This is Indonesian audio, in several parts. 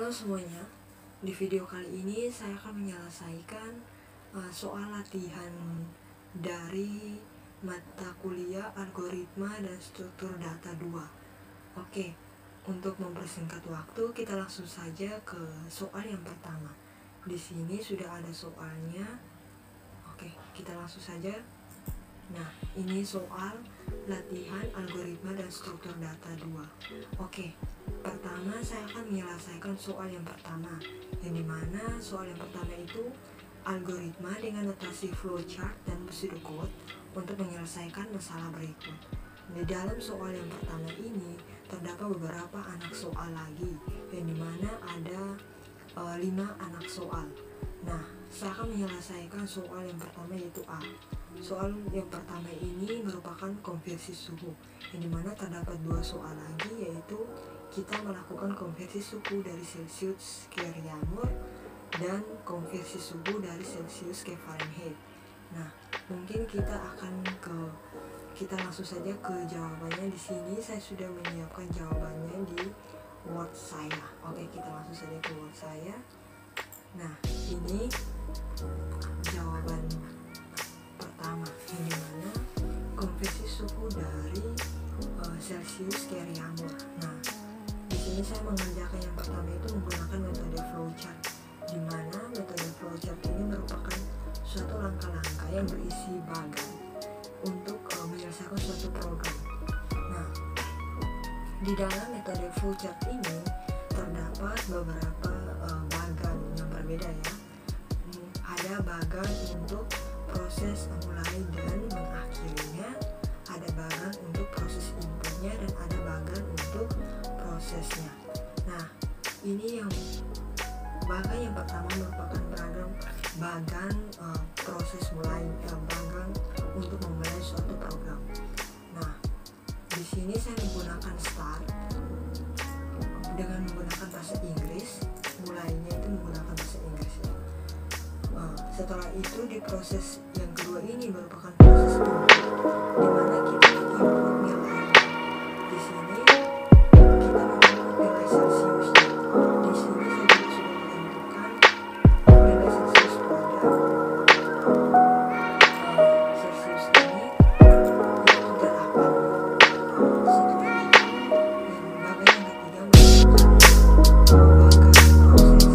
Halo semuanya, di video kali ini saya akan menyelesaikan soal latihan dari mata kuliah algoritma dan struktur data 2. Oke, untuk mempersingkat waktu kita langsung saja ke soal yang pertama. Di sini sudah ada soalnya. Oke, kita langsung saja. Nah, ini soal latihan algoritma dan struktur data 2. Oke, pertama saya akan menyelesaikan soal yang pertama, yang dimana soal yang pertama itu algoritma dengan notasi flowchart dan pseudocode untuk menyelesaikan masalah berikut. Di dalam soal yang pertama ini terdapat beberapa anak soal lagi, yang dimana ada 5 anak soal. Nah, saya akan menyelesaikan soal yang pertama yaitu A. Soal yang pertama ini merupakan konversi suhu, yang dimana terdapat 2 soal lagi, yaitu kita melakukan konversi suhu dari Celsius ke Reaumur dan konversi suhu dari Celsius ke Fahrenheit. Nah, mungkin kita langsung saja ke jawabannya. Di sini saya sudah menyiapkan jawabannya di Word saya. Oke, kita langsung saja ke Word saya. Nah, ini jawaban pertama, yang dimana konversi suhu dari Celsius ke Reaumur. Nah, di sini saya mengerjakan yang pertama itu menggunakan metode flowchart, di mana metode flowchart ini merupakan suatu langkah-langkah yang berisi bagan untuk menyelesaikan suatu program. Nah, di dalam metode flowchart ini terdapat beberapa bagan yang berbeda ya. Ada bagan untuk proses memulai dan mengakhirinya, ada bagan untuk proses inputnya, dan ada bagan untuk prosesnya. Nah, ini yang bagan yang pertama merupakan bagan proses mulai, bagan untuk memulai suatu program. Nah, di sini saya menggunakan start dengan menggunakan bahasa Inggris, mulainya itu menggunakan bahasa Inggris ya. Setelah itu di proses yang kedua ini merupakan proses input, di mana kita input nilai. Di sini kita menginput nilai Celsiusnya. Di sini saya juga sudah menentukan nilai Celsius pada Celsius ini yaitu 8. Setelah itu bagian yang ketiga merupakan bagian proses.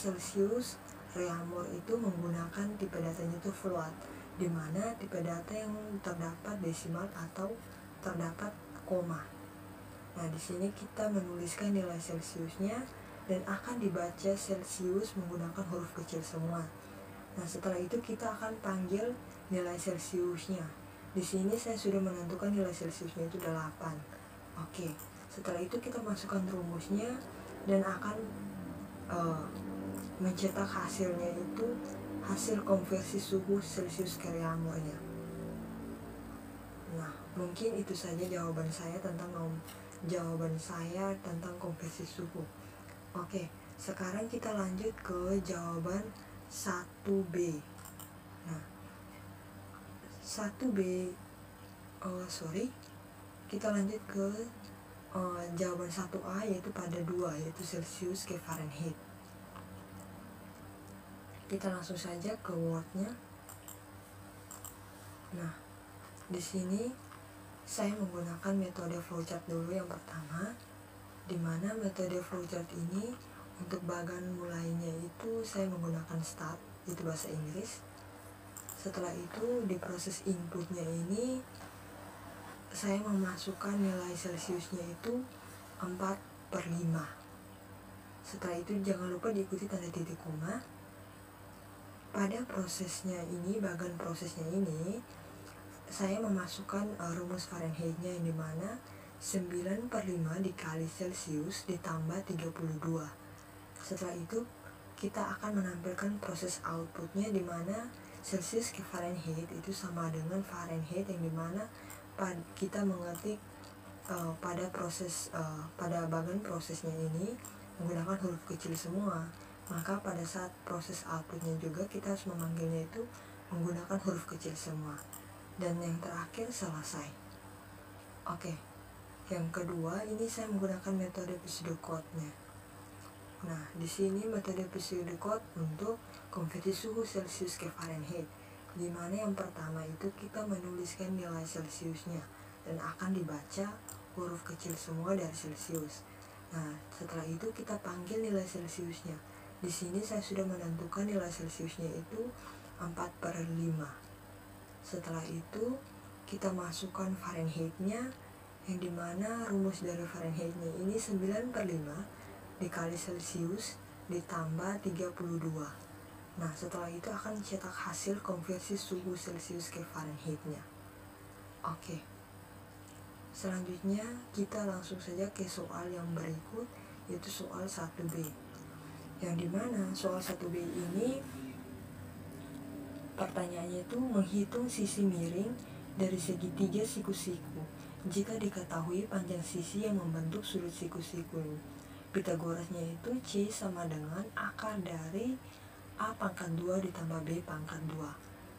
Celsius Reaumur itu menggunakan tipe datanya itu float, di mana tipe data yang terdapat desimal atau terdapat koma. Nah, di sini kita menuliskan nilai Celsiusnya dan akan dibaca Celsius menggunakan huruf kecil semua. Nah, setelah itu kita akan panggil nilai Celsiusnya. Di sini saya sudah menentukan nilai Celsiusnya itu 8. Oke, setelah itu kita masukkan rumusnya dan akan mencetak hasilnya itu hasil konversi suhu Celsius ke Reaumurnya. Nah, mungkin itu saja jawaban saya tentang konversi suhu. Oke, sekarang kita lanjut ke jawaban 1B. Nah, 1B kita lanjut ke jawaban 1A, yaitu pada 2, yaitu Celsius ke Fahrenheit. Kita langsung saja ke Word-nya. Nah, di sini saya menggunakan metode flowchart dulu yang pertama, dimana metode flowchart ini untuk bagan mulainya itu saya menggunakan start, itu bahasa Inggris. Setelah itu di proses inputnya ini saya memasukkan nilai celciusnya itu 4/5. Setelah itu jangan lupa diikuti tanda titik koma. Pada prosesnya ini, bagan prosesnya ini, saya memasukkan rumus Fahrenheit-nya yang dimana 9/5 dikali Celsius ditambah 32. Setelah itu kita akan menampilkan proses outputnya dimana Celsius ke Fahrenheit itu sama dengan Fahrenheit, yang dimana kita mengetik pada bagan prosesnya ini menggunakan huruf kecil semua. Maka pada saat proses outputnya juga kita harus memanggilnya itu menggunakan huruf kecil semua. Dan yang terakhir selesai. Oke, yang kedua ini saya menggunakan metode pseudocode-nya. Nah, di sini metode pseudocode untuk konversi suhu Celsius ke Fahrenheit, di mana yang pertama itu kita menuliskan nilai Celsiusnya dan akan dibaca huruf kecil semua dari Celsius. Nah, setelah itu kita panggil nilai Celsiusnya. Di sini saya sudah menentukan nilai Celsiusnya itu 4/5. Setelah itu kita masukkan Fahrenheit-nya, yang dimana rumus dari Fahrenheit-nya ini 9/5 dikali Celsius ditambah 32. Nah, setelah itu akan cetak hasil konversi suhu Celsius ke Fahrenheit-nya. Oke. Selanjutnya kita langsung saja ke soal yang berikut, yaitu soal 1B. Yang dimana soal 1B ini pertanyaannya itu menghitung sisi miring dari segitiga siku-siku jika diketahui panjang sisi yang membentuk sudut siku-siku. Pitagorasnya itu C sama dengan akar dari A pangkat 2 ditambah B pangkat 2.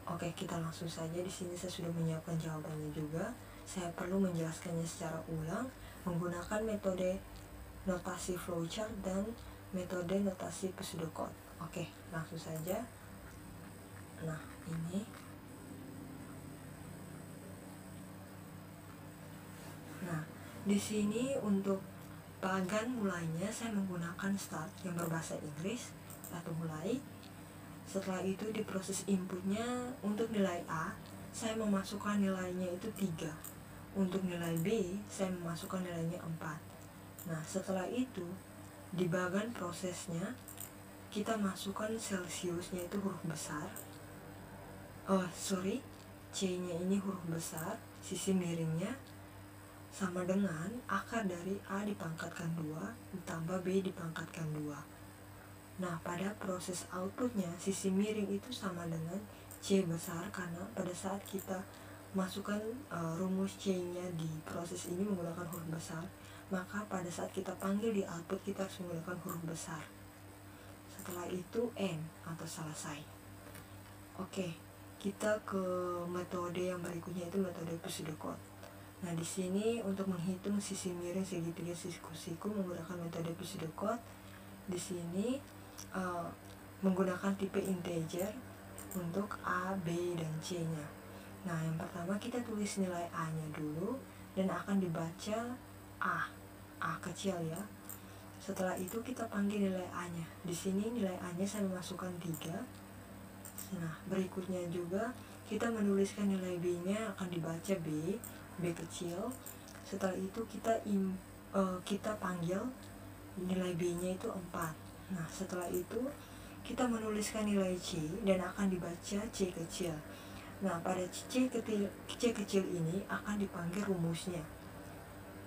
Oke, kita langsung saja. Di sini saya sudah menyiapkan jawabannya juga. Saya perlu menjelaskannya secara ulang menggunakan metode notasi flowchart dan metode notasi pseudocode. Oke, langsung saja. Nah, ini. Nah, di sini untuk bagan mulainya saya menggunakan start yang berbahasa Inggris atau mulai. Setelah itu di proses inputnya untuk nilai A saya memasukkan nilainya itu 3. Untuk nilai B saya memasukkan nilainya 4. Nah, setelah itu di bagan prosesnya kita masukkan Celsiusnya itu huruf besar. C-nya ini huruf besar, sisi miringnya sama dengan akar dari A dipangkatkan 2 ditambah B dipangkatkan 2. Nah, pada proses outputnya sisi miring itu sama dengan C besar, karena pada saat kita masukkan rumus C-nya di proses ini menggunakan huruf besar, maka pada saat kita panggil di output kita harus menggunakan huruf besar. Setelah itu N atau selesai. Oke, kita ke metode yang berikutnya, itu metode pseudocode. Nah, di sini untuk menghitung sisi miring segitiga siku-siku menggunakan metode pseudocode. Di sini menggunakan tipe integer untuk A, B, dan C-nya. Nah, yang pertama kita tulis nilai A-nya dulu dan akan dibaca A kecil ya. Setelah itu kita panggil nilai A-nya. Di sini nilai A-nya saya memasukkan 3. Nah, berikutnya juga kita menuliskan nilai B-nya akan dibaca B kecil. Setelah itu kita panggil nilai B-nya itu 4. Nah, setelah itu kita menuliskan nilai C dan akan dibaca C kecil. Nah, pada C kecil ini akan dipanggil rumusnya,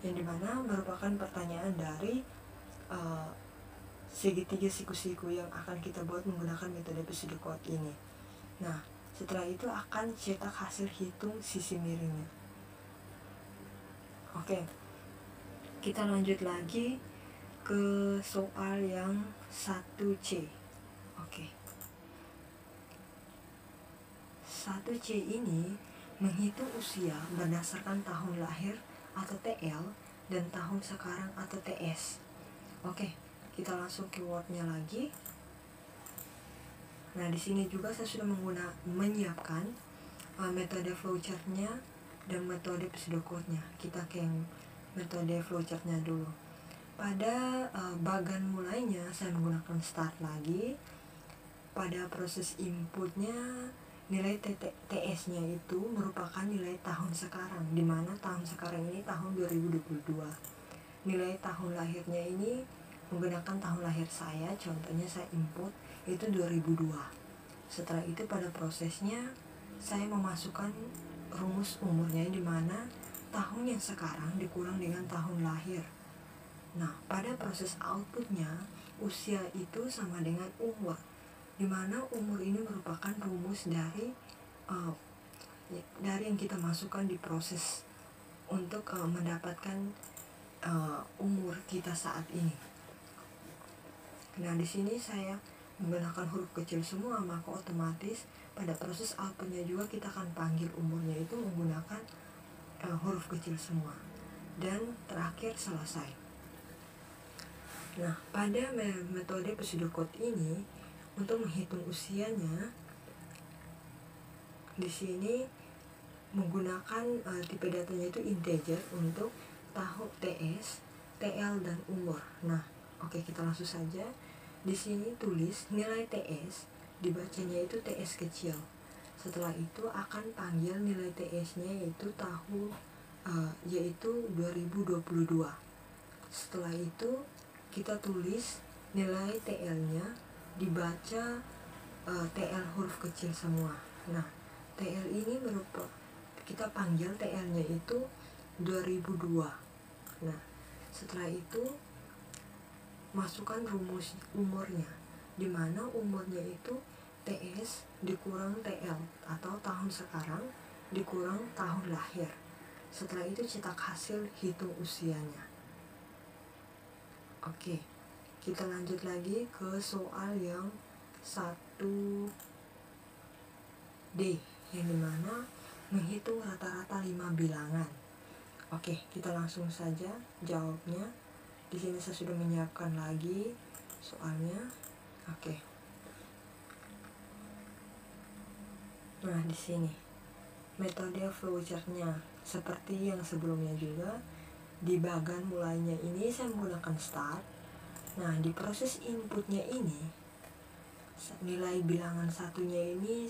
yang dimana merupakan pertanyaan dari segitiga siku-siku yang akan kita buat menggunakan metode pseudocode ini. Nah, setelah itu akan cetak hasil hitung sisi miringnya. Oke, kita lanjut lagi ke soal yang 1C. Oke, 1C ini menghitung usia berdasarkan tahun lahir atau TL dan tahun sekarang atau TS. Oke, kita langsung keywordnya lagi. Nah, di sini juga saya sudah menyiapkan metode flowchartnya dan metode pseudocode-nya. Kita ke yang metode flowchart-nya dulu. Pada bagan mulainya saya menggunakan start lagi. Pada proses inputnya, nilai TS-nya itu merupakan nilai tahun sekarang, di mana tahun sekarang ini tahun 2022. Nilai tahun lahirnya ini menggunakan tahun lahir saya, contohnya saya input itu 2002. Setelah itu pada prosesnya saya memasukkan rumus umurnya, di mana tahun yang sekarang dikurang dengan tahun lahir. Nah, pada proses outputnya usia itu sama dengan umur, di mana umur ini merupakan rumus dari yang kita masukkan di proses untuk mendapatkan umur kita saat ini. Nah, di sini saya menggunakan huruf kecil semua, maka otomatis pada proses outputnya juga kita akan panggil umurnya itu menggunakan huruf kecil semua. Dan terakhir selesai. Nah, pada metode pseudocode ini untuk menghitung usianya, di sini menggunakan tipe datanya itu integer untuk tahun, TS, TL, dan umur. Nah, oke, kita langsung saja. Di sini tulis nilai TS, dibacanya itu TS kecil. Setelah itu akan panggil nilai TS-nya yaitu tahun yaitu 2022. Setelah itu kita tulis nilai TL-nya, dibaca TL huruf kecil semua. Nah, TL ini kita panggil TL-nya itu 2002. Nah, setelah itu masukkan rumus umurnya, di mana umurnya itu TS dikurang TL atau tahun sekarang dikurang tahun lahir. Setelah itu cetak hasil hitung usianya. Oke, kita lanjut lagi ke soal yang 1D, yang dimana menghitung rata-rata 5 bilangan. Oke, kita langsung saja jawabnya. Di sini saya sudah menyiapkan lagi soalnya. Oke. Nah, di sini metode flowchart-nya seperti yang sebelumnya juga. Di bagan mulainya ini saya menggunakan start. Nah, di proses inputnya ini nilai bilangan satunya ini,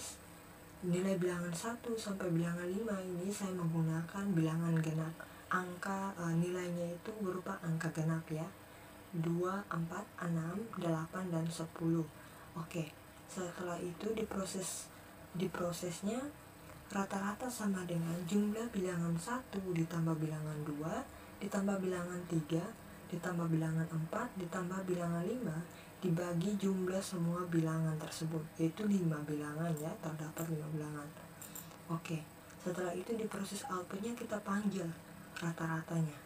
nilai bilangan 1 sampai bilangan 5 ini saya menggunakan bilangan genap. Angka nilainya itu berupa angka genap ya, 2, 4, 6, 8, dan 10. Oke, setelah itu di prosesnya rata-rata sama dengan jumlah bilangan 1 ditambah bilangan 2 ditambah bilangan 3 ditambah bilangan 4 ditambah bilangan 5 dibagi jumlah semua bilangan tersebut, yaitu 5 bilangan ya, terdapat 5 bilangan. Oke, setelah itu di proses outputnya kita panggil rata-ratanya.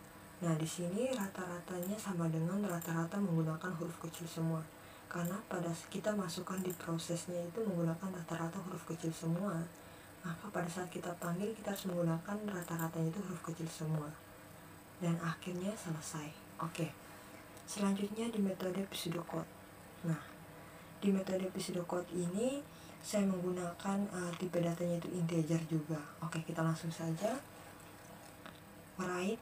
Nah, di sini rata-ratanya sama dengan rata-rata menggunakan huruf kecil semua, karena pada kita masukkan di prosesnya itu menggunakan rata-rata huruf kecil semua, maka pada saat kita panggil kita harus menggunakan rata-ratanya itu huruf kecil semua. Dan akhirnya selesai. Oke, selanjutnya di metode pseudocode. Nah, di metode pseudocode ini saya menggunakan tipe datanya itu integer juga. Oke, kita langsung saja write.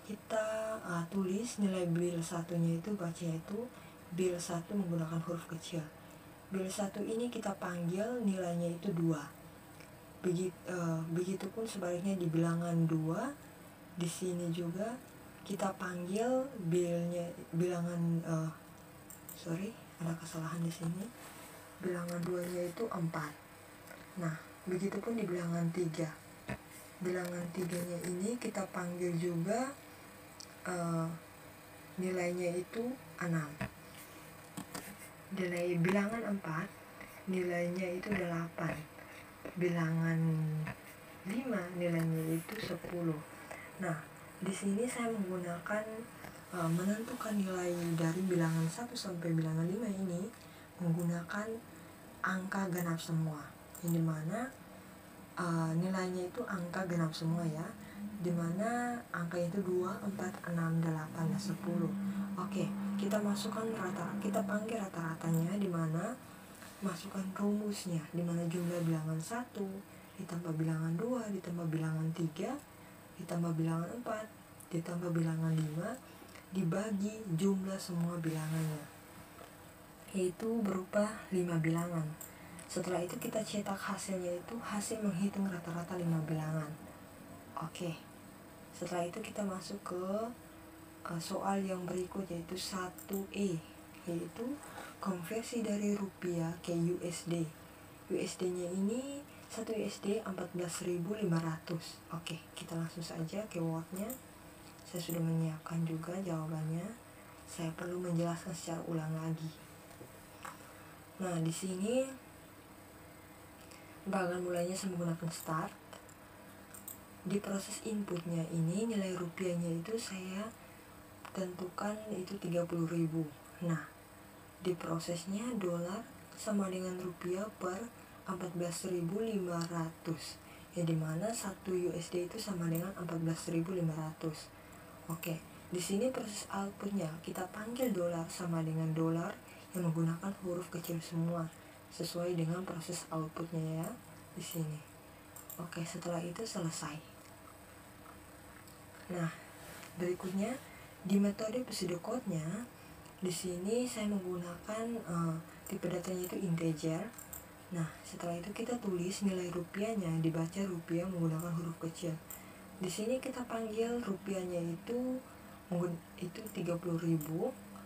Kita tulis nilai bil satunya itu, baca itu bil 1 menggunakan huruf kecil. Bil 1 ini kita panggil nilainya itu 2. Begitupun sebaliknya di bilangan 2, di sini juga kita panggil bilangan ada kesalahan di sini. Bilangan 2-nya itu 4. Nah, begitupun di bilangan 3. Bilangan 3-nya ini kita panggil juga nilainya itu 6. Nilai bilangan 4 nilainya itu 8. Bilangan 5 nilainya itu 10. Nah, di sini saya menggunakan menentukan nilai dari bilangan 1 sampai bilangan 5 ini menggunakan angka genap semua, yang dimana nilainya itu angka genap semua ya, dimana angka itu 2, 4, 6, 8, dan 10. Oke, kita masukkan kita panggil rata-ratanya, dimana masukkan rumusnya, dimana jumlah bilangan 1 ditambah bilangan 2, ditambah bilangan 3, ditambah bilangan 4, ditambah bilangan 5, dibagi jumlah semua bilangannya, yaitu berupa 5 bilangan. Setelah itu kita cetak hasilnya, itu hasil menghitung rata-rata 5 bilangan. Oke, setelah itu kita masuk ke soal yang berikut, yaitu 1E, yaitu konversi dari rupiah ke USD. USD-nya ini 1 USD 14.500. Oke, kita langsung saja ke Word-nya. Saya sudah menyiapkan juga jawabannya. Saya perlu menjelaskan secara ulang lagi. Nah, di sini bagian mulainya saya menggunakan start. Di proses inputnya ini nilai rupiahnya itu saya tentukan itu 30.000. Nah, di prosesnya dolar sama dengan rupiah per 14.500, ya dimana 1 USD itu sama dengan 14.500. Oke, di sini proses outputnya kita panggil dolar sama dengan dolar yang menggunakan huruf kecil semua sesuai dengan proses outputnya ya di sini. Oke, setelah itu selesai. Nah, berikutnya di metode pseudocode-nya, di sini saya menggunakan tipe datanya itu integer. Nah, setelah itu kita tulis nilai rupiahnya, dibaca rupiah menggunakan huruf kecil. Di sini kita panggil rupiahnya itu 30.000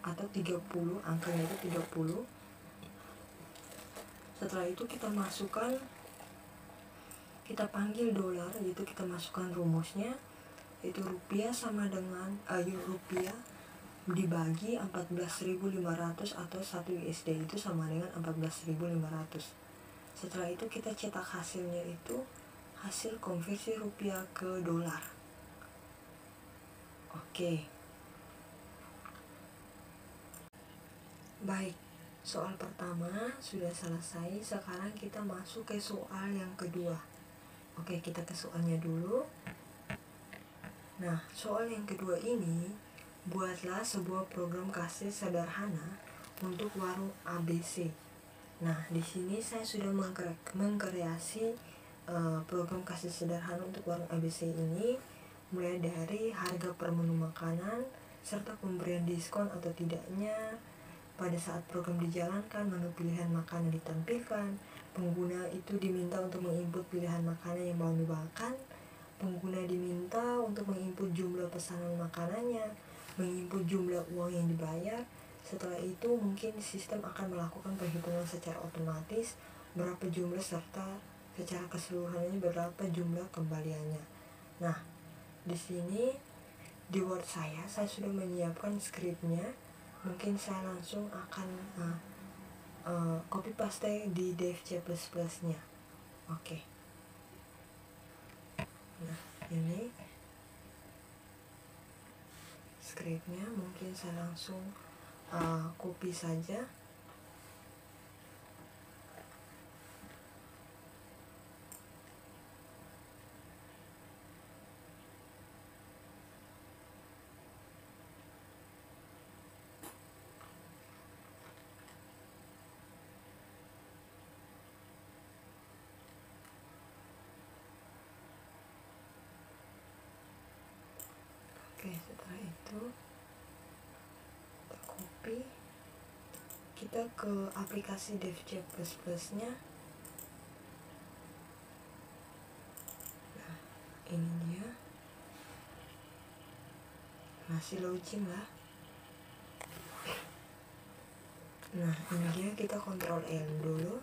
atau 30, angkanya itu 30. Setelah itu kita masukkan, kita panggil dolar, yaitu kita masukkan rumusnya, yaitu rupiah sama dengan rupiah dibagi 14.500 atau 1 USD itu sama dengan 14.500. Setelah itu kita cetak hasilnya, itu hasil konversi rupiah ke dolar. Oke. Baik, soal pertama sudah selesai. Sekarang kita masuk ke soal yang kedua. Oke, kita ke soalnya dulu. Nah, soal yang kedua ini, buatlah sebuah program kasir sederhana untuk warung ABC. Nah, di sini saya sudah mengkreasi program kasir sederhana untuk warung ABC ini, mulai dari harga per menu makanan, serta pemberian diskon atau tidaknya pada saat program dijalankan, menu pilihan makanan ditampilkan, pengguna itu diminta untuk menginput pilihan makanan yang mau dimakan, pengguna diminta untuk menginput jumlah pesanan makanannya, menginput jumlah uang yang dibayar. Setelah itu mungkin sistem akan melakukan perhitungan secara otomatis berapa jumlah serta secara keseluruhannya berapa jumlah kembaliannya. Nah, di sini di Word saya sudah menyiapkan skripnya. Mungkin saya langsung akan copy paste di DevC++ nya. Oke. Nah, ini skripnya, mungkin saya langsung copy saja. Oke, setelah itu kita copy, kita ke aplikasi DevC++ nya. Nah, ini dia, masih loading lah. Nah, ini dia, kita Ctrl L dulu.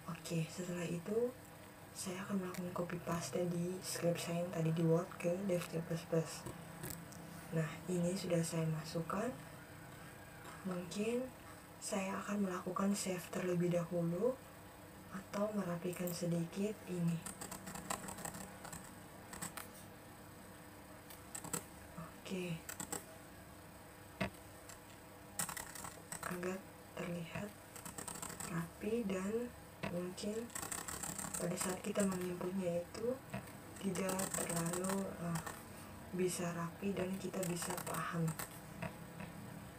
Oke, setelah itu saya akan melakukan copy paste di script saya yang tadi di Word ke DevC++. Nah, ini sudah saya masukkan. Mungkin saya akan melakukan save terlebih dahulu atau merapikan sedikit ini. Oke. Agar terlihat rapi dan mungkin pada saat kita menginputnya itu tidak terlalu bisa rapi dan kita bisa paham.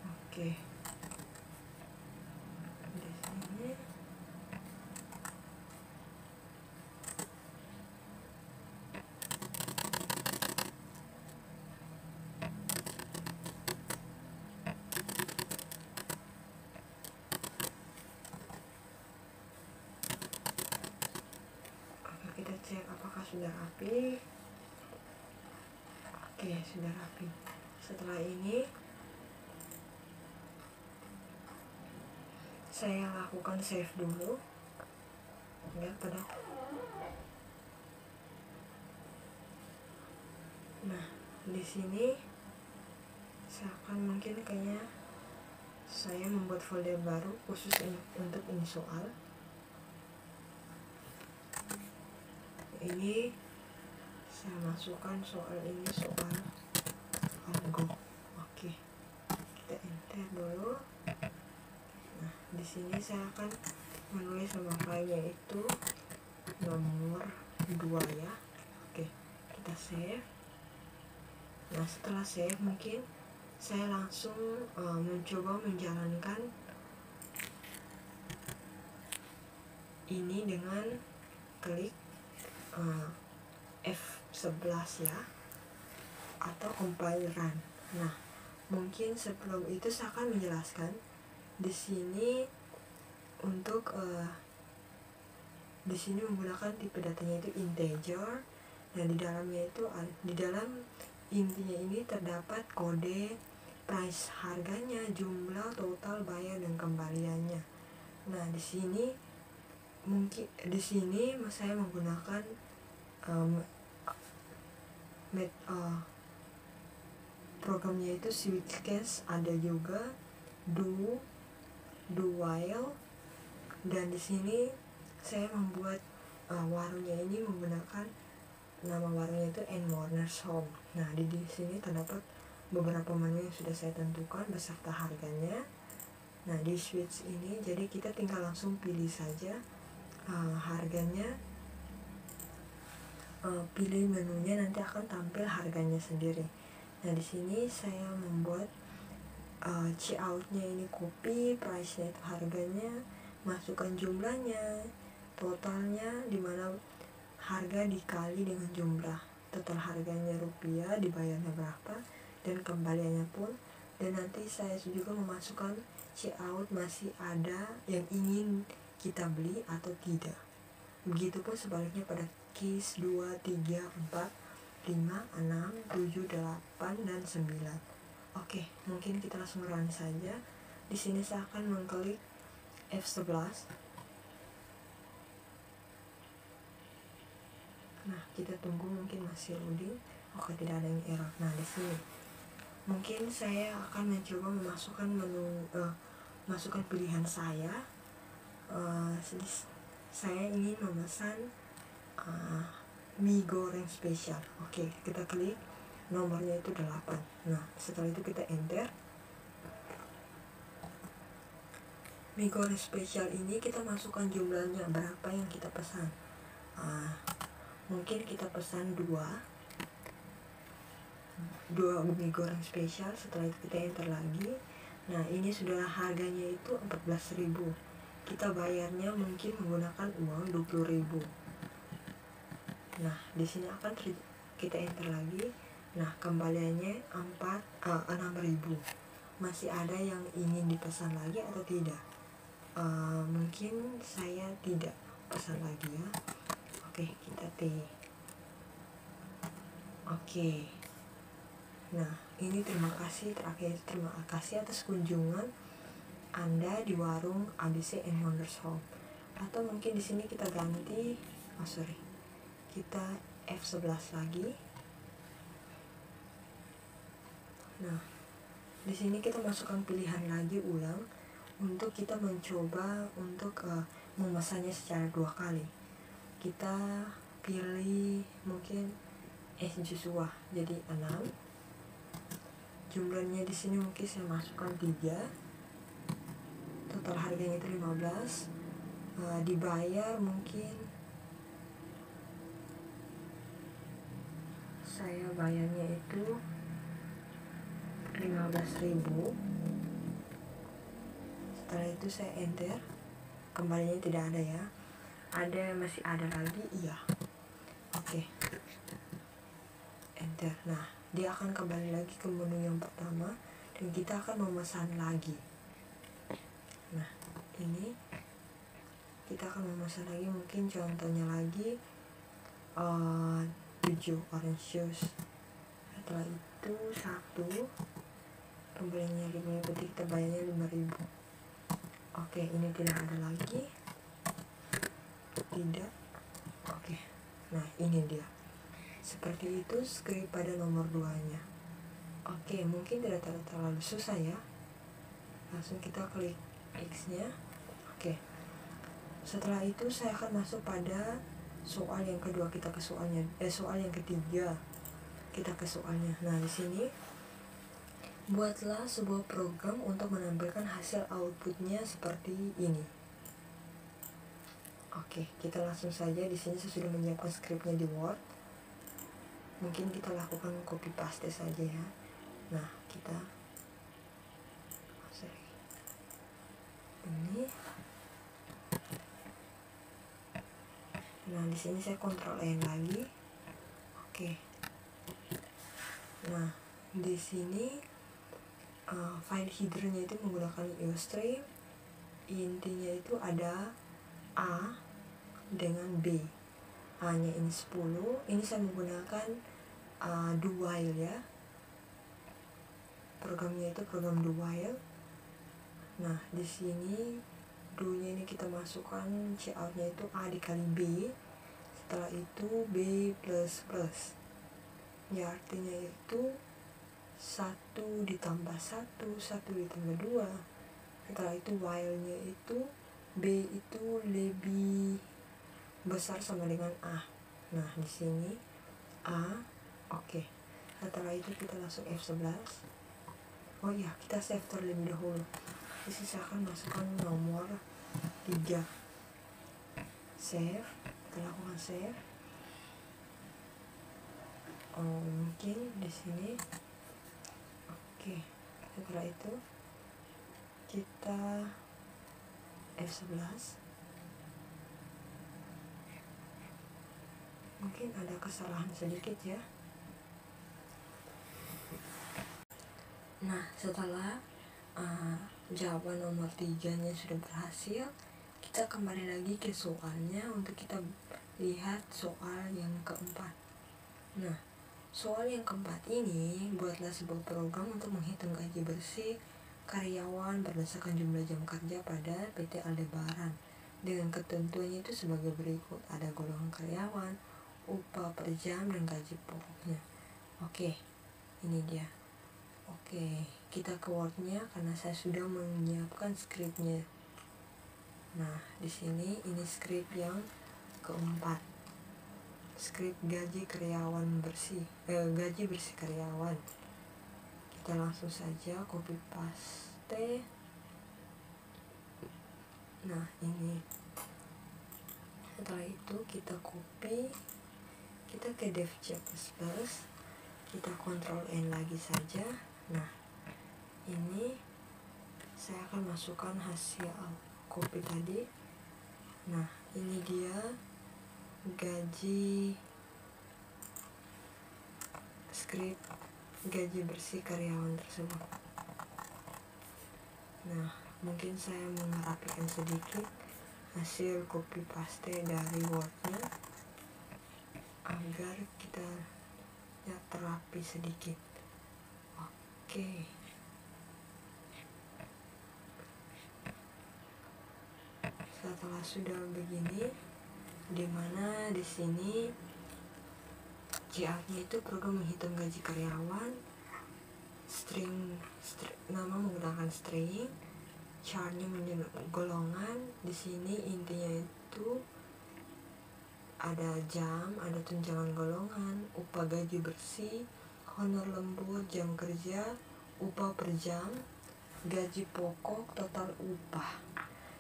Oke. Di sini rapi. Oke, sudah rapi. Setelah ini saya lakukan save dulu. Lihat pada. Nah, di sini saya akan mungkin kayaknya saya membuat folder baru khusus untuk ini soal. Ini saya masukkan soal ini, soal algo. Oke, kita enter dulu. Nah, di sini saya akan menulis nama filenya itu nomor 2 ya. Oke, kita save. Nah, setelah save mungkin saya langsung mencoba menjalankan ini dengan klik F11 ya, atau compile run. Nah, mungkin sebelum itu saya akan menjelaskan di sini untuk di sini menggunakan tipe datanya itu integer. Nah, di dalamnya itu di dalam intinya ini terdapat kode, price harganya, jumlah, total, bayar, dan kembaliannya. Nah, di sini mungkin saya menggunakan programnya itu switchcase, ada juga do while, dan di sini saya membuat warungnya ini menggunakan nama warungnya itu Ann Warner's Home. Nah, di sini terdapat beberapa menu yang sudah saya tentukan beserta harganya. Nah, di switch ini jadi kita tinggal langsung pilih saja harganya, pilih menunya, nanti akan tampil harganya sendiri. Nah, di sini saya membuat checkoutnya ini copy, price-nya itu harganya, masukkan jumlahnya, totalnya dimana harga dikali dengan jumlah, total harganya rupiah, dibayarnya berapa, dan kembaliannya pun. Dan nanti saya juga memasukkan checkout masih ada yang ingin kita beli atau tidak. Begitupun sebaliknya pada case 2, 3, 4, 5, 6, 7, 8, dan 9. Oke, mungkin kita langsung run saja. Di sini saya akan mengklik F11. Nah, kita tunggu, mungkin masih loading. Oke, tidak ada yang error. Nah, di sini mungkin saya akan mencoba memasukkan masukkan pilihan saya. Saya ingin memesan mie goreng spesial. Oke, kita klik, nomornya itu 8. Nah, setelah itu kita enter. Mie goreng spesial ini kita masukkan jumlahnya berapa yang kita pesan. Mungkin kita pesan 2 mie goreng spesial. Setelah itu kita enter lagi. Nah, ini sudah harganya itu 14.000. Kita bayarnya mungkin menggunakan uang 20.000. Nah, di sini akan kita enter lagi. Nah, kembaliannya 6.000. Masih ada yang ingin dipesan lagi atau tidak? Mungkin saya tidak pesan lagi ya. Oke, kita T. Oke. Nah, ini terima kasih atas kunjungan Anda di warung ABC Ann Warner's Home. Atau mungkin di sini kita ganti, kita F11 lagi. Nah, di sini kita masukkan pilihan lagi ulang untuk kita mencoba untuk memesannya secara 2 kali. Kita pilih mungkin Joshua jadi 6. Jumlahnya di sini mungkin saya masukkan 3. Total harganya itu 15. Dibayar mungkin saya bayarnya itu 15.000. Setelah itu saya enter. Kembalinya tidak ada ya. Masih ada lagi, iya. Oke. Enter. Nah, dia akan kembali lagi ke menu yang pertama dan kita akan memesan lagi. Nah, ini kita akan memesan lagi, mungkin contohnya lagi 7 orange juice. Setelah itu 1 pembelinya mengikuti, kita bayarnya 5.000. Oke, ini tidak ada lagi, tidak. Oke, nah ini dia. Seperti itu script pada nomor 2 nya. Oke, mungkin tidak terlalu susah ya. Langsung kita klik X nya. Oke, setelah itu saya akan masuk pada soal yang kedua. Kita ke soalnya, soal yang ketiga. Kita ke soalnya. Nah, di sini buatlah sebuah program untuk menampilkan hasil outputnya seperti ini. Oke, kita langsung saja. Di sini saya sudah menyiapkan skripnya di Word. Mungkin kita lakukan copy paste saja ya. Nah, kita ini. Nah, di sini saya Ctrl N lagi. Oke. Nah, di sini file headernya itu menggunakan Ustream. Intinya itu ada A dengan B. A nya ini 10. Ini saya menggunakan do while ya. Programnya itu program do while. Nah, di sini do nya ini kita masukkan, cout nya itu A dikali B. Setelah itu B plus plus. Ya, artinya itu 1 ditambah 1, 1 ditambah 2. Setelah itu while nya itu B itu lebih besar sama dengan A. Nah, di sini A. Oke. Setelah itu kita langsung F11. Oh iya, kita save terlebih dahulu. Di sini saya akan masukkan nomor 3. Save. Kita lakukan save. Mungkin di sini. Oke. Setelah itu kita F11. Mungkin ada kesalahan sedikit ya. Nah, setelah jawaban nomor 3 nya sudah berhasil, kita kembali lagi ke soalnya untuk kita lihat soal yang keempat. Nah, soal yang keempat ini, buatlah sebuah program untuk menghitung gaji bersih karyawan berdasarkan jumlah jam kerja pada PT Aldebaran dengan ketentuannya itu sebagai berikut. Ada golongan karyawan, upah per jam, dan gaji pokoknya. Oke, ini dia. Oke, kita ke Word-nya karena saya sudah menyiapkan skripnya. Nah, di sini ini skrip yang keempat. Skrip gaji karyawan bersih, gaji bersih karyawan. Kita langsung saja copy paste. Nah, ini. Setelah itu kita copy, kita ke Dev C++, kita Ctrl N lagi saja. Nah, ini saya akan masukkan hasil copy tadi. Nah, ini dia gaji, skrip gaji bersih karyawan tersebut. Nah, mungkin saya merapikan sedikit hasil copy paste dari Word-nya agar kita ya terapi sedikit. Oke. Setelah sudah begini, dimana di sini cout-nya itu program menghitung gaji karyawan, string nama menggunakan string, chart-nya golongan. Di sini intinya itu ada jam, ada tunjangan golongan, upah gaji bersih, honor lembur, jam kerja, upah per jam, gaji pokok, total upah.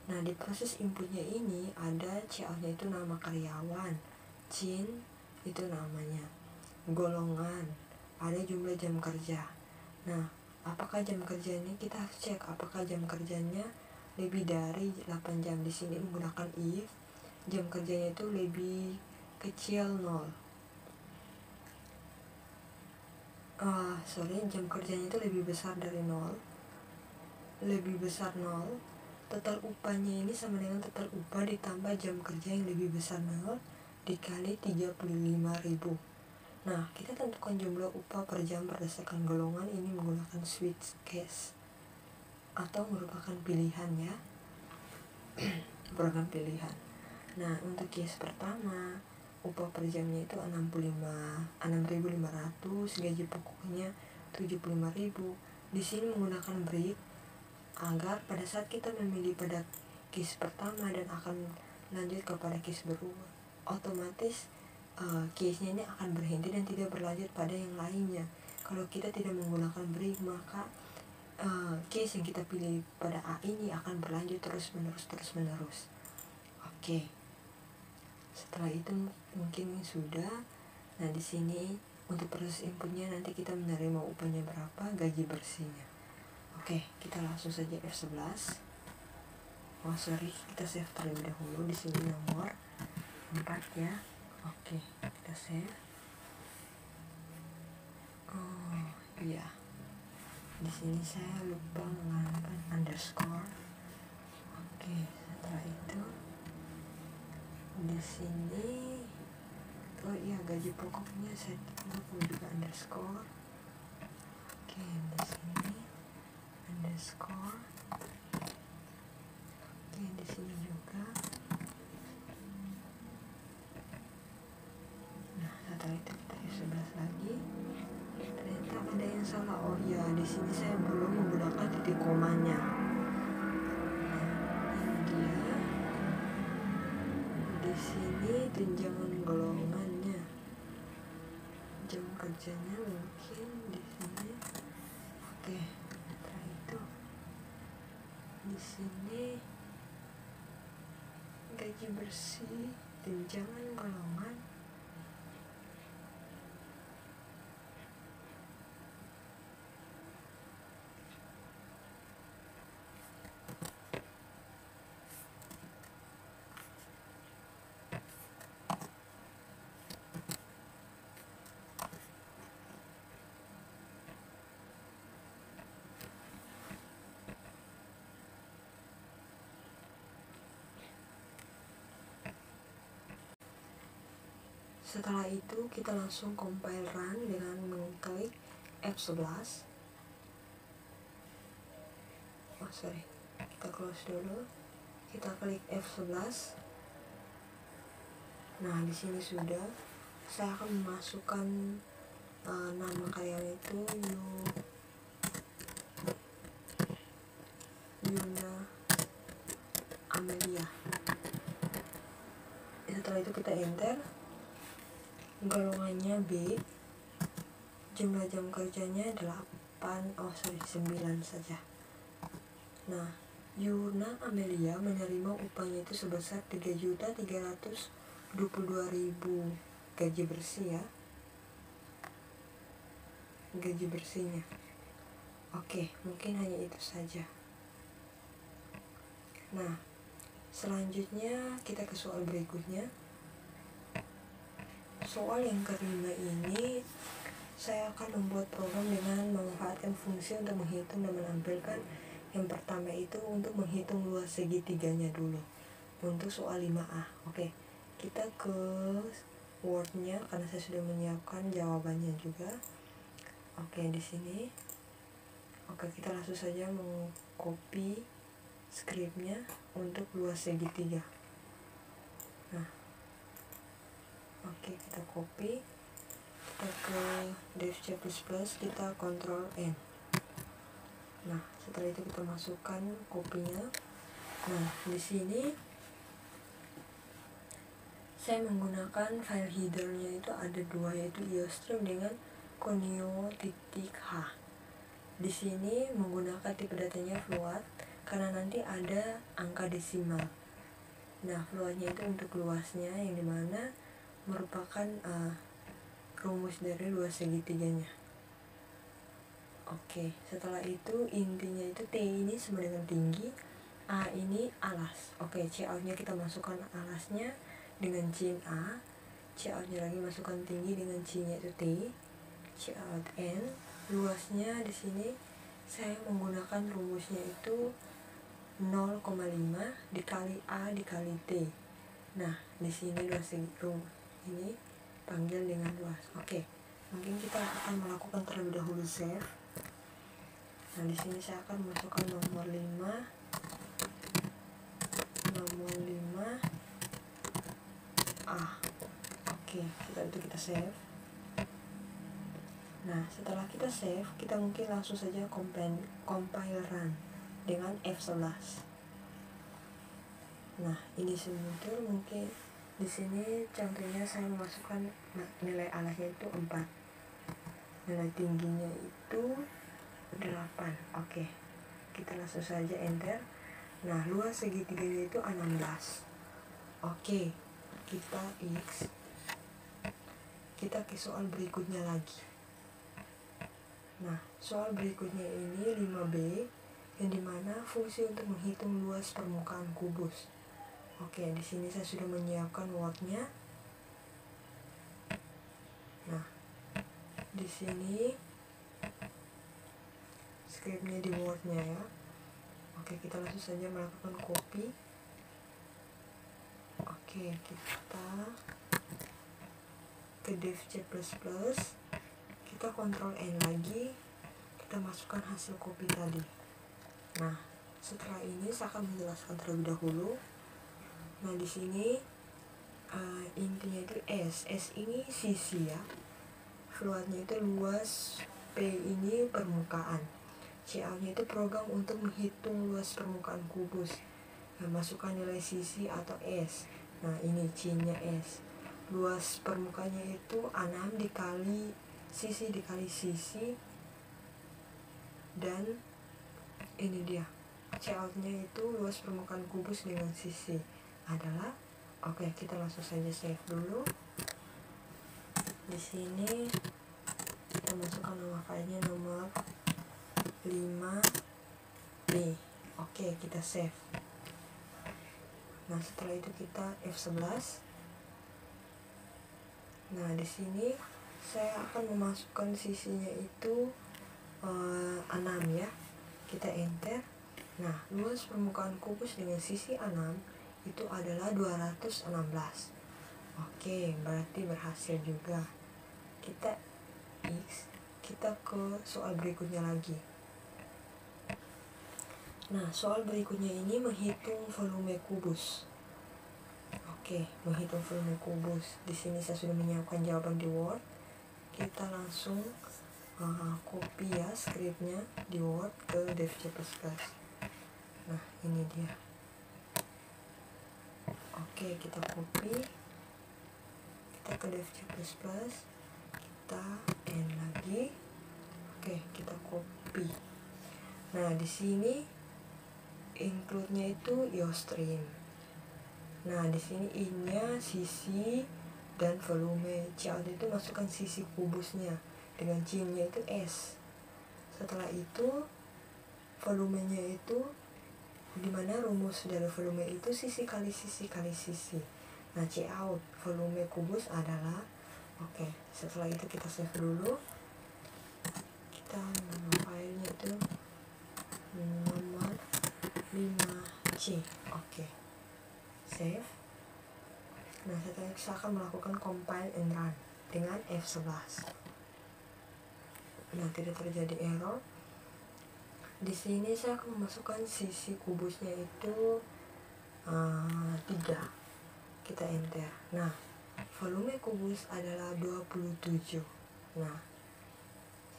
Nah, di proses inputnya ini ada cout-nya itu nama karyawan, cin itu namanya, golongan, ada jumlah jam kerja. Nah, apakah jam kerjanya, kita harus cek apakah jam kerjanya lebih dari 8 jam. Di sini menggunakan if jam kerjanya itu lebih kecil 0. Jam kerjanya itu lebih besar dari 0. Lebih besar 0. Total upahnya ini sama dengan total upah ditambah jam kerja yang lebih besar 0 dikali 35.000. Nah, kita tentukan jumlah upah per jam berdasarkan golongan ini menggunakan switch case atau merupakan pilihan ya. Program pilihan. Nah, untuk case pertama, upah per jamnya itu 6.500, gaji pokoknya 75.000. Di sini menggunakan break agar pada saat kita memilih pada case pertama dan akan lanjut kepada case berubah, otomatis case-nya ini akan berhenti dan tidak berlanjut pada yang lainnya. Kalau kita tidak menggunakan break, maka case yang kita pilih pada A ini akan berlanjut terus menerus. Oke. Setelah itu mungkin sudah. Nah, di sini untuk proses inputnya nanti kita menerima upahnya berapa, gaji bersihnya. Oke, kita langsung saja F11. Kita save terlebih dahulu. Di sini nomor 4 ya. Oke, kita save. Oh iya, di sini saya lupa menggunakan underscore. Oke, setelah itu di sini gaji pokoknya saya lupa juga underscore. Oke, di sini underscore. Oke, di sini juga. Nah, setelah itu kita F11 lagi. Ternyata ada yang salah. Oh ya, di sini saya belum menggunakan titik komanya. Nah, ini dia. Di sini tunjangan golongannya, jam kerjanya mungkin di sini. Oke, setelah itu di sini gaji bersih, tunjangan golongan. Setelah itu kita langsung compile run dengan mengklik F11. Kita close dulu. Kita klik F11. Nah, di sini sudah. Saya akan memasukkan nama karyawan itu Yuna Amelia. Setelah itu kita enter. Golongannya B, jumlah jam kerjanya 9 saja. Nah, Yuna Amelia menerima upahnya itu sebesar 3.322.000 gaji bersih ya, gaji bersihnya. Oke, mungkin hanya itu saja. Nah, selanjutnya kita ke soal berikutnya. Soal yang kelima ini saya akan membuat program dengan memanfaatkan fungsi untuk menghitung dan menampilkan. Yang pertama itu untuk menghitung luas segitiganya dulu untuk soal 5A. Oke, kita ke Word-nya karena saya sudah menyiapkan jawabannya juga. Oke, di sini. Oke, kita langsung saja mengcopy skripnya untuk luas segitiga. Nah, oke, kita copy, kita ke Dev C++, kita Ctrl N. Nah, setelah itu kita masukkan kopinya. Nah, di sini saya menggunakan file headernya itu ada 2, yaitu iostream dengan conio.h. Di sini menggunakan tipe datanya float karena nanti ada angka desimal. Nah, floatnya itu untuk luasnya yang dimana merupakan rumus dari luas segitiganya. Oke, setelah itu intinya itu T ini sama dengan tinggi, A ini alas. Oke, C out-nya kita masukkan alasnya dengan C A, C out-nya lagi masukkan tinggi dengan C-nya itu T, C out N. Luasnya di sini saya menggunakan rumusnya itu 0,5 dikali A dikali T. Nah, di sini luas ini panggil dengan luas. Oke, Mungkin kita akan melakukan terlebih dahulu save. Nah, di sini saya akan masukkan nomor 5. Oke, setelah itu kita save. Nah, setelah kita save, kita mungkin langsung saja compile run dengan F11. Nah, ini muncul. Mungkin di sini contohnya saya memasukkan nilai alahnya itu 4. Nilai tingginya itu 8. Oke. Kita langsung saja enter. Nah, luas segitiganya itu 16. Oke. Kita X. Kita ke soal berikutnya lagi. Nah, soal berikutnya ini 5B, yang dimana fungsi untuk menghitung luas permukaan kubus. Oke, di sini saya sudah menyiapkan Word-nya. Nah, di sini script-nya di Word-nya ya. Oke, kita langsung saja melakukan copy. Oke, kita ke Dev C++. Kita Ctrl N lagi, kita masukkan hasil copy tadi. Nah, setelah ini saya akan menjelaskan terlebih dahulu. Nah, di sini intinya itu S ini sisi ya, floatnya itu luas, P ini permukaan, CA-nya itu program untuk menghitung luas permukaan kubus. Nah, masukkan nilai sisi atau S. Nah, ini C-nya S. Luas permukaannya itu 6 dikali sisi dikali sisi, dan ini dia cout-nya itu luas permukaan kubus dengan sisi adalah. Oke, kita langsung saja save dulu. Di sini kita masukkan nama filenya nomor 5B. Oke, kita save. Nah, setelah itu kita F11. Nah, di sini saya akan memasukkan sisinya itu 6 ya. Kita enter. Nah, luas permukaan kubus dengan sisi 6 itu adalah 216. Oke, berarti berhasil juga. Kita X, kita ke soal berikutnya lagi. Nah, soal berikutnya ini menghitung volume kubus. Oke, menghitung volume kubus. Di sini saya sudah menyiapkan jawaban di Word. Kita langsung copy ya scriptnya di Word ke Dev C++. Nah, ini dia. Oke, kita copy. Kita ke Dev C++. Kita N lagi. Oke, kita copy. Nah, di sini include-nya itu IOStream. Nah, di sini in-nya sisi dan volume. Cout itu masukkan sisi kubusnya, dengan C-nya itu S. Setelah itu volumenya itu, dimana rumus dari volume itu sisi kali sisi kali sisi. Nah, cout volume kubus adalah. Oke, setelah itu kita save dulu. Kita nama filenya itu nomor 5C. Oke, save. Nah, setelah itu saya akan melakukan compile and run dengan F11. Nah, tidak terjadi error. Di sini saya akan memasukkan sisi kubusnya itu 3. Kita enter. Nah, volume kubus adalah 27. Nah,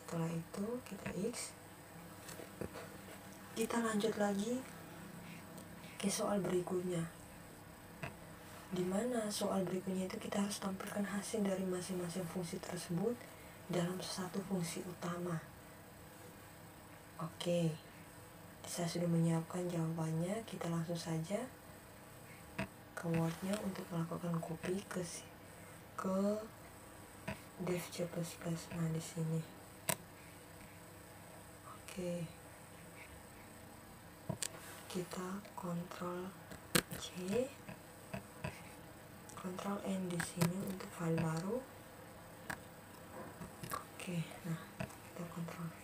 setelah itu kita X. Kita lanjut lagi ke soal berikutnya, dimana soal berikutnya itu kita harus tampilkan hasil dari masing-masing fungsi tersebut dalam satu fungsi utama. Oke, saya sudah menyiapkan jawabannya. Kita langsung saja ke Word-nya untuk melakukan copy ke Dev C++. Nah, di sini. Oke, kita Ctrl C, Ctrl N di sini untuk file baru. Oke, nah kita Ctrl V.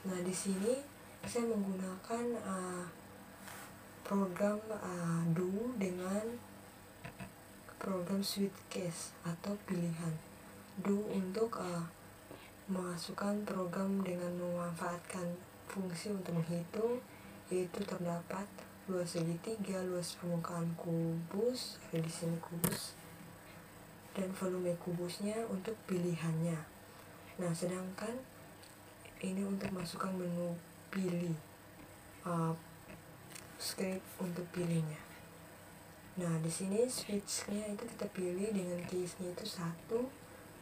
Nah, di sini saya menggunakan program Do dengan program switch case atau pilihan. do untuk memasukkan program dengan memanfaatkan fungsi untuk menghitung, yaitu terdapat luas segitiga, luas permukaan kubus, ada di sini kubus, dan volume kubusnya untuk pilihannya. Nah, sedangkan ini untuk masukkan menu pilih, script untuk pilihnya. Nah, di sini switch-nya itu kita pilih dengan keysnya itu 1,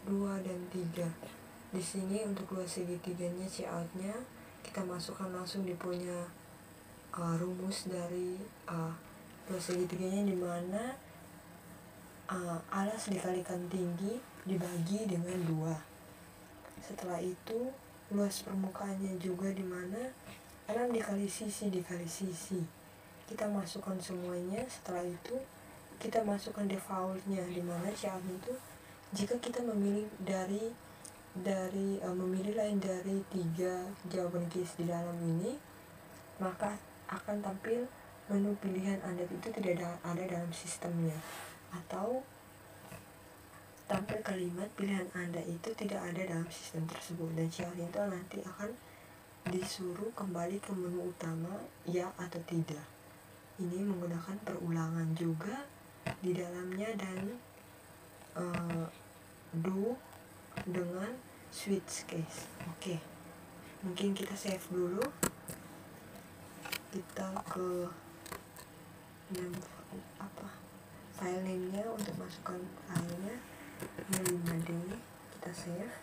2, dan 3. Di sini untuk luas segitiganya, cout-nya kita masukkan langsung di punya rumus dari luas segitiganya, di mana alas dikalikan tinggi dibagi dengan 2. Setelah itu luas permukaannya juga di mana 6 dikali sisi dikali sisi. Kita masukkan semuanya. Setelah itu kita masukkan defaultnya, di mana cout itu jika kita memilih memilih lain dari 3 jawaban keys di dalam ini, maka akan tampil menu pilihan Anda itu tidak ada dalam sistemnya, atau tampil kalimat pilihan Anda itu tidak ada dalam sistem tersebut, dan cout itu nanti akan disuruh kembali ke menu utama, ya atau tidak. Ini menggunakan perulangan juga di dalamnya, dan do dengan switch case. Oke, mungkin kita save dulu. Kita ke file name-nya untuk masukkan filenya, ini 5D. Kita save.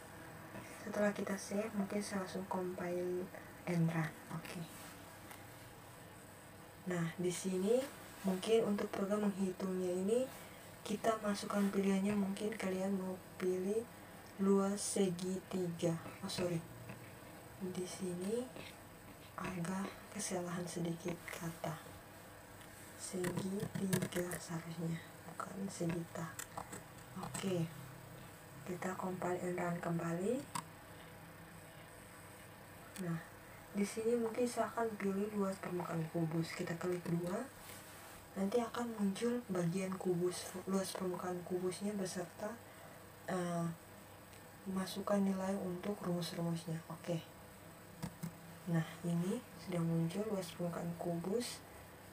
Setelah kita save, mungkin saya langsung compile and run. Oke. Nah, di sini mungkin untuk program menghitungnya ini kita masukkan pilihannya, mungkin kalian mau pilih luas segitiga. Di sini agak kesalahan sedikit kata. Segitiga seharusnya, bukan segita. Oke. Kita compile and run kembali. Nah, di sini mungkin saya akan pilih luas permukaan kubus. Kita klik 2. Nanti akan muncul bagian kubus, luas permukaan kubusnya beserta masukkan nilai untuk rumus-rumusnya. Oke. Nah, ini sudah muncul luas permukaan kubus.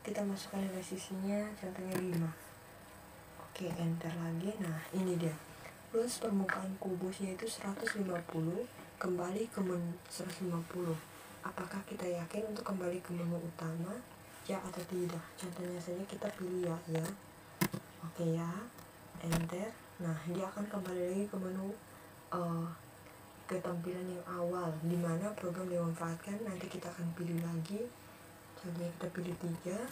Kita masukkan nilai sisinya, contohnya 5. Oke, enter lagi. Nah, ini dia. Luas permukaan kubusnya itu 150, kembali ke menu 150. Apakah kita yakin untuk kembali ke menu utama, ya atau tidak? Contohnya saja kita pilih ya. Oke ya, enter. Nah, dia akan kembali lagi ke menu ke tampilan yang awal, dimana program dimanfaatkan. Nanti kita akan pilih lagi. Contohnya kita pilih 3.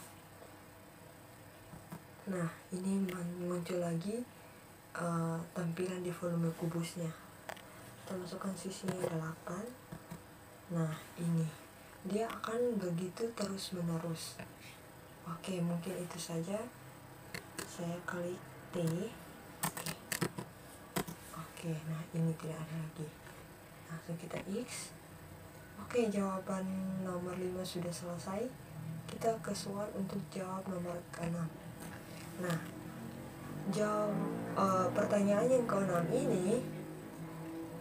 Nah, ini muncul lagi tampilan di volume kubusnya. Kita masukkan sisinya 8. Nah, ini dia akan begitu terus menerus. Oke, mungkin itu saja. Saya klik T. Oke, nah ini tidak ada lagi. Langsung kita X. Oke, jawaban nomor 5 sudah selesai. Kita ke soal untuk jawab nomor ke-6. Nah, pertanyaan yang ke-6 ini,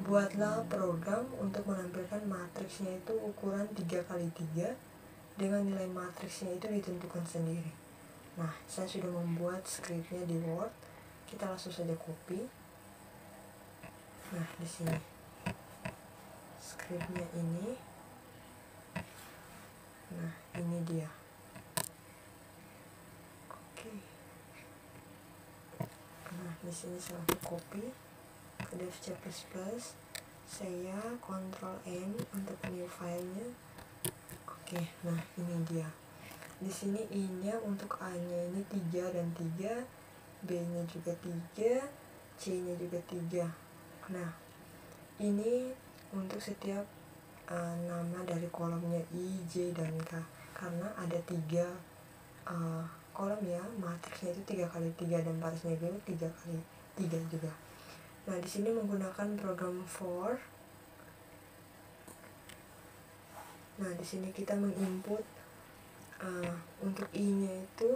buatlah program untuk menampilkan matriksnya itu ukuran 3x3 dengan nilai matriksnya itu ditentukan sendiri. Nah, saya sudah membuat scriptnya di Word. Kita langsung saja copy. Nah, di sini scriptnya ini. Nah, ini dia. Oke. Nah, di sini saya langsung copy ke Dev C++. Saya Ctrl N untuk new filenya. Oke, nah ini dia. Di sini I-nya untuk A-nya ini 3 dan 3, B-nya juga 3, C-nya juga 3. Nah, ini untuk setiap nama dari kolomnya I, J, dan K, karena ada 3 kolom ya, matriksnya itu 3x3 dan barisnya juga 3x3 juga. Nah, di sini menggunakan program for. Nah, di sini kita menginput untuk I-nya itu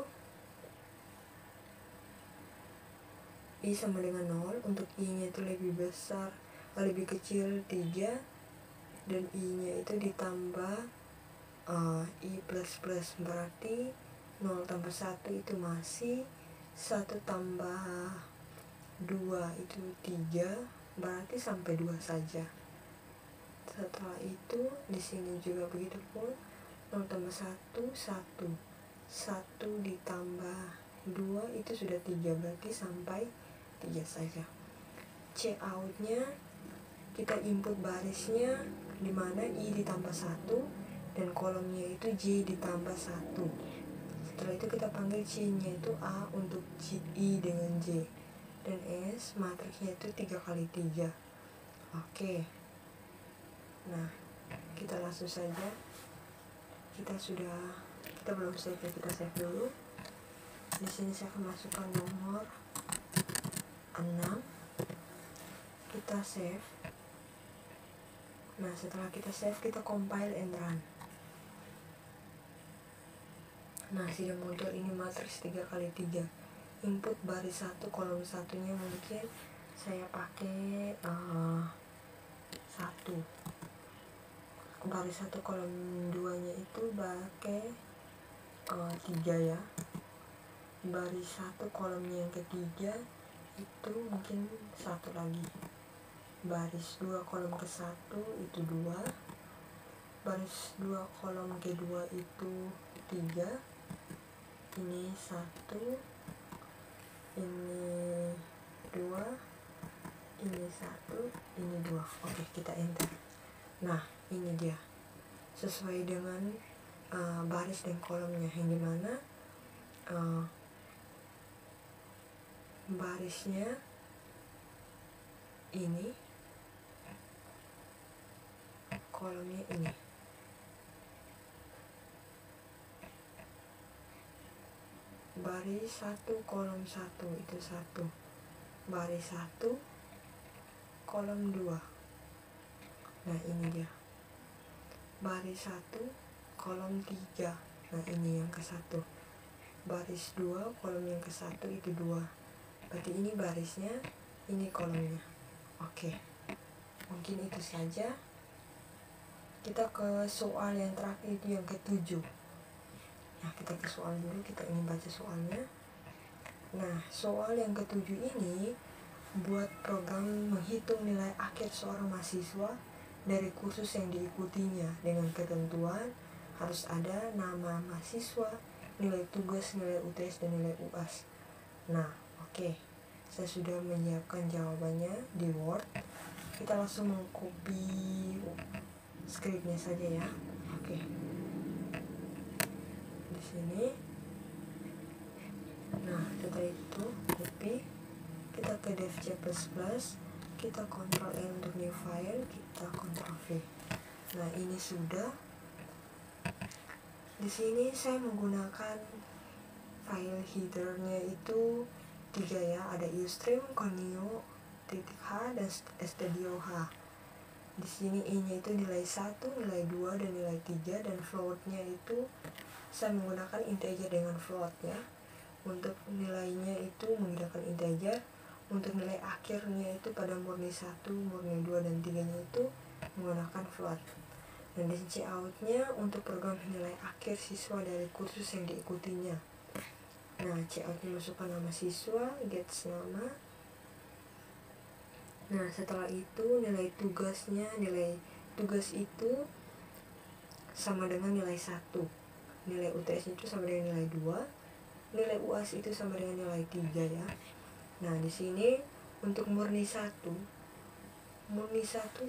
I sama dengan 0, untuk I nya itu lebih kecil 3, dan I nya itu ditambah I plus, berarti 0 tambah 1 itu masih 1 tambah 2 itu 3, berarti sampai 2 saja. Setelah itu di sini juga begitu pun, 0 tambah 1 1 ditambah 2 itu sudah 3, berarti sampai 3 saja. C outnya kita input barisnya dimana I ditambah 1 dan kolomnya itu J ditambah 1. Setelah itu kita panggil C nya itu A untuk I dengan J, dan S matriksnya itu 3 kali 3. Oke, nah kita langsung saja, kita belum save ya, kita save dulu. Di sini saya akan masukkan nomor 6, kita save. Nah setelah kita save, kita compile and run. Nah sudah muncul ini matriks 3 kali 3. Input baris 1 kolom 1-nya mungkin saya pakai 1, baris 1 kolom 2 nya itu pakai 3 ya. Baris 1 kolomnya yang ketiga itu mungkin 1 lagi. Baris 2 kolom ke 1 itu 2. Baris 2 kolom kedua itu 3. Ini 1, ini 2, ini 1, ini 2. Oke, kita enter. Nah ini dia sesuai dengan baris dan kolomnya, yang dimana barisnya ini, kolomnya ini. Baris 1 kolom 1 itu 1, baris 1 kolom 2. Nah ini dia baris 1 kolom 3. Nah ini yang ke 1. Baris 2 kolom yang ke 1 itu 2, berarti ini barisnya, ini kolomnya. Oke, mungkin itu saja. Kita ke soal yang terakhir, itu yang ke-7. Nah kita ke soal dulu, kita ingin baca soalnya. Nah soal yang ke-7 ini buat program menghitung nilai akhir seorang mahasiswa dari kursus yang diikutinya, dengan ketentuan harus ada nama mahasiswa, nilai tugas, nilai UTS, dan nilai UAS. Nah oke, saya sudah menyiapkan jawabannya di Word. Kita langsung mengcopy skripnya saja ya. Oke, di sini. Nah setelah itu copy, kita ke dev C++, kita Ctrl N untuk new file, kita Ctrl V. Nah ini sudah. Di sini saya menggunakan file headernya itu 3 ya, ada Ustream, Conio, .h, dan stdio.h. Di sini I-nya itu nilai 1, nilai 2, dan nilai 3, dan float-nya itu saya menggunakan integer dengan float ya. Untuk nilainya itu menggunakan integer, untuk nilai akhirnya itu pada murni 1, murni 2, dan 3-nya itu menggunakan float. Dan di C out-nya untuk program nilai akhir siswa dari kursus yang diikutinya. Nah C out-nya masukkan nama siswa, gets nama. Nah setelah itu nilai tugas itu sama dengan nilai 1, nilai UTS itu sama dengan nilai 2, nilai UAS itu sama dengan nilai 3 ya. Nah di sini untuk murni 1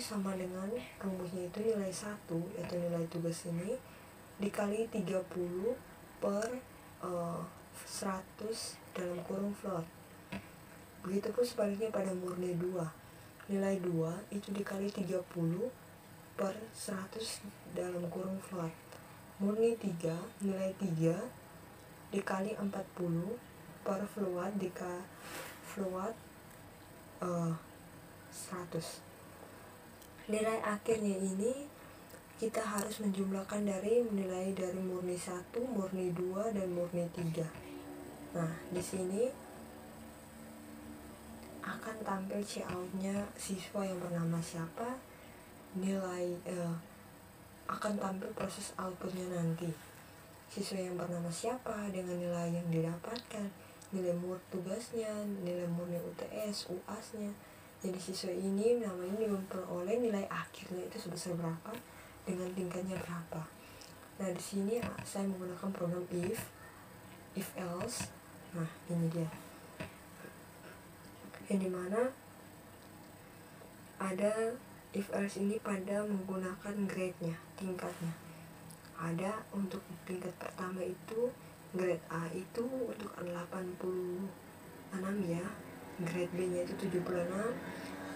sama dengan rumusnya itu nilai 1, yaitu nilai tugas ini dikali 30 per 100 dalam kurung float. Begitupun sebaliknya pada murni 2, nilai 2 itu dikali 30 per 100 dalam kurung float. Murni 3, nilai 3 dikali 40 per float dikali float 100. Nilai akhirnya ini kita harus menjumlahkan dari nilai dari murni 1, murni 2, dan murni 3. Nah di sini akan tampil cout-nya siswa yang bernama siapa, nilai akan tampil proses outputnya nanti. Siswa yang bernama siapa dengan nilai yang didapatkan, nilai murid tugasnya, nilai murni UTS, UAS-nya. Jadi siswa ini nama ini memperoleh nilai akhirnya itu sebesar berapa dengan tingkatnya berapa. Nah di sini saya menggunakan program if else. Nah ini dia, yang dimana ada if else ini pada menggunakan grade-nya, tingkatnya. Ada untuk tingkat pertama itu grade A itu untuk 86 ya, grade B nya itu 76,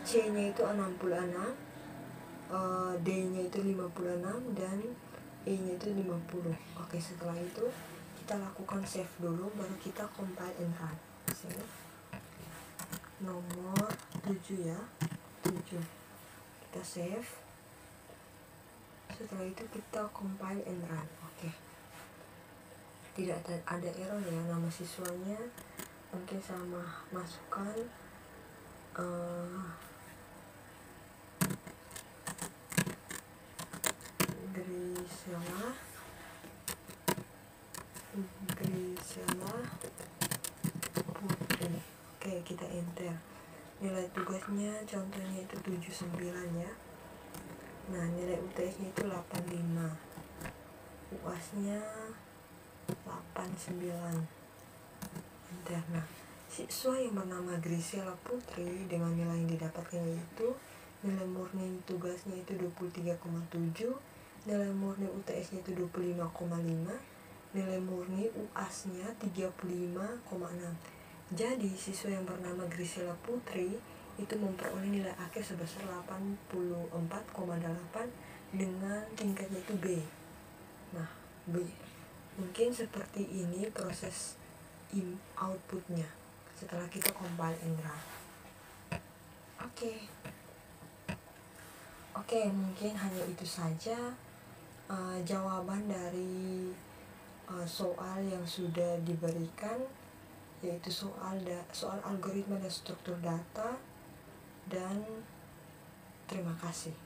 C nya itu 66, D nya itu 56, dan E nya itu 50. Oke, setelah itu kita lakukan save dulu, baru kita compile and run. Sini nomor 7 ya, 7 kita save. Setelah itu kita compile and run. Oke, tidak ada error ya. Nama siswanya mungkin sama masukkan Grisela Putri. Oke, kita enter. Nilai tugasnya contohnya itu 79 ya. Nah nilai UTS nya itu 85, UAS nya 89. Enter. Nah siswa yang bernama Grisela Putri dengan nilai yang didapatkan yaitu nilai murni tugasnya itu 23,7, nilai murni UTS nya itu 25,5, nilai murni UAS nya 35,6. Jadi siswa yang bernama Grisela Putri itu memperoleh nilai akhir sebesar 84,8 dengan tingkatnya itu B. Nah B, mungkin seperti ini proses outputnya setelah kita compile and run. Oke, mungkin hanya itu saja jawaban dari soal yang sudah diberikan, yaitu soal algoritma dan struktur data. Dan terima kasih.